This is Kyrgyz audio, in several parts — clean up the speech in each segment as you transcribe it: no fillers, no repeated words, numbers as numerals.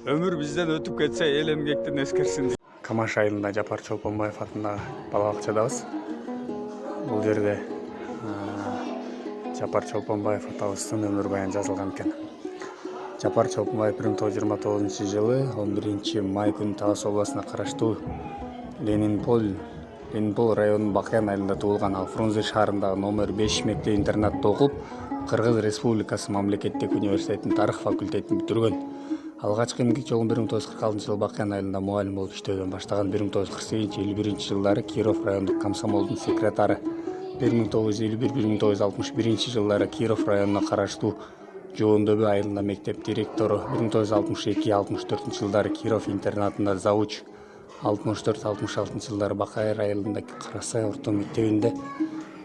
Ömür bizden ötüp geçse el emgekten eskерсин. Камаш айылында Жапар Чолпонбаев атындагы бала бакчадабыз. Бул жерде Жапар Чолпонбаев атабыздын өмүр баян жазылган экен. Жапар Чолпонбаев 1929 жылы 11 май күнү Талас областына караштуу Ленинпол районунун Бакыян айылында туулган. Ал Фрунзе шаарындагы номер 5 мектеп интернатта окуп, Кыргыз Республикасы мамлекеттик университетинин тарых факультетин бүтүргөн. Алгачкы эмгек жолун 1946 жылы Бакыян айылында мугалим болуп иштөөдөн баштаган. 1948-51 жылдары Киров райондук комсомолдун секретары. 1951-1961 жылдары Киров районуна караштуу Жоондөбү айылында мектеп директору. 1962-64 жылдары Киров интернатында завуч. 64-66 жылдары Бакайыр айылында Карасай орто мектебинде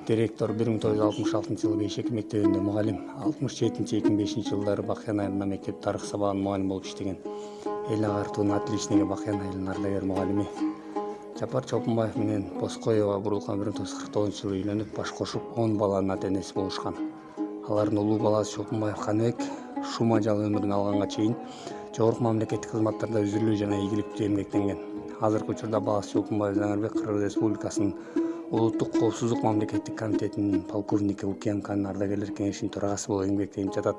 директор. 1966 жылы Бейшек мектебинде мугалим. 67-2005 жылдары Бакыян айылында мектеп тарых сабагынын мугалим болуп иштеген. Эл агартуунун отличниги Бакыян айылынын ардагер мугалими. Жапар Чолпонбаев менен Боскоева Бурулкан 1949 жылы үйлөнүп, баш кошуп 10 баланын ата-энеси болушкан. Алардын улуу баласы Чолпонбаев Каныбек шума жал өмүрүн алганга чейин жогорку мамлекеттик кызматтарда үзүлүү жана ийгиликтүү эмгектенген. Азыркы учурда баласы Чолпонбаев Заңарбек Кыргыз Республикасынын Улуттук коопсуздук мамлекеттик комитетинин полковниги, УКМКнын ардагерлер кеңешинин төрагасы болуп эмгектенип жатат.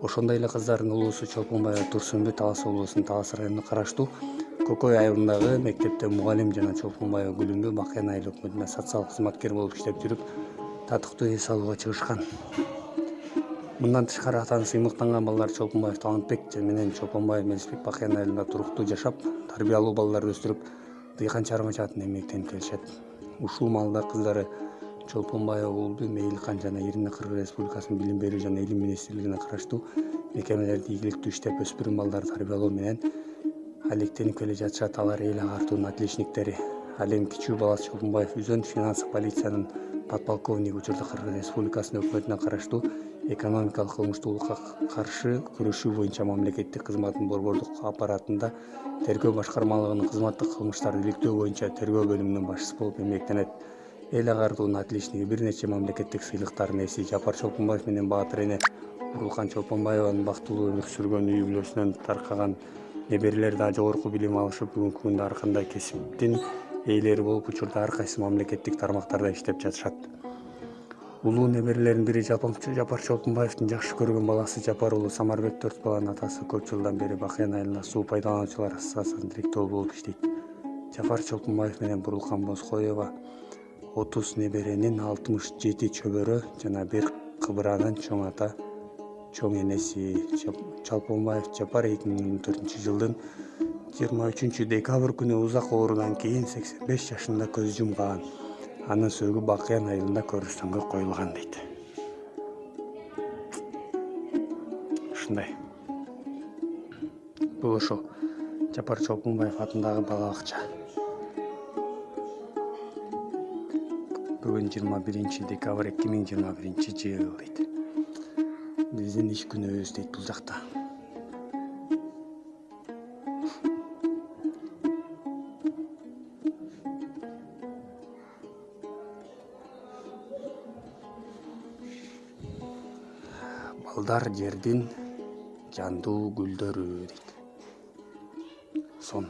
Ошондой эле кыздардын улуусу Чолпонбаева Турсунбү Талас облусунун Талас районуна караштуу Кокой айылындагы мектепте мугалим жана Чолпонбаева Гүлүмбү Бакыян айыл өкмөтүнө социалдык кызматкер болуп иштеп жүрүп, татыктуу эс алууга чыгышкан. Мындан тышкары атасы ыймыктанган балдар Чолпонбаев Талантбек менен Чолпонбаев Мелисбек Бакыян айылында туруктуу жашап, тарбиялуу балдарды өстүрүп, дыйкан чармачаатын эмгектенип келишет. Ушул маалда кыздары Чолпонбаева Улду, Мейликан жана Ирина Кыргыз Республикасынын Билим берүү жана Илим министрлигине караштуу мекемелерде ийгиликтүү иштеп, өспүрүм балдарды тарбиялоо менен алектенип келе жатышат. Алар эл агартуунун отличниктери. Ал эми кичүү баласы Чолпонбаев Үзөн финансы полициянын подполковниги, учурда Кыргыз Республикасынын өкмөтүнө караштуу экономикалык кылмыштуулукка каршы күрөшүү боюнча мамлекеттик кызматтын борбордук аппаратында тергөө башкармалыгынын кызматтык кылмыштарды иликтөө боюнча тергөө бөлүмүнүн башчысы болуп эмгектенет. Эл агартуунун отличниги, бир нече мамлекеттик сыйлыктардын ээси. Жапар Чолпонбаев менен Баатыр эне Бурулкан Чолпонбаеванын бактылуу өмүр сүргөн үй бүлөсүнөн таркаган неберелер да жогорку билим алышып, бүгүнкү күндө ар кандай кесиптин ээлери болуп, учурда ар кайсы мамлекеттик тармактарда иштеп жатышат. Улуу неберелердин бири Жапар Чолпонбаевдин жакшы көргөн баласы Жапар уулу Самарбек. 4 баланын атасы. Көп жылдан бери Бакыян айылында суу пайдалануучулар ассоциациясынын директору болуп иштейт. Жапар Чолпонбаев менен Бурулкан Боскоева 30 неберенин 67 чөбөрө жана 1 кыбыранын чоң ата, чоң энеси. Чолпонбаев Жапар 2014 жылдын 23 декабрь күнү узак оорудан кийин 85 жашында көз жумган. Анын сөөгү Бакыян айылында көрүстөнгө коюлган дейт. Ушундай. Бул ошо Жапар Чолпонбаев атындагы бала бакча. Бүгүн 21 декабрь 2021 жыл дейт. Биздин иш күнүбүз дейт бул жакта. Балдар жердин жандуу гүлдөрү дейт. Сон.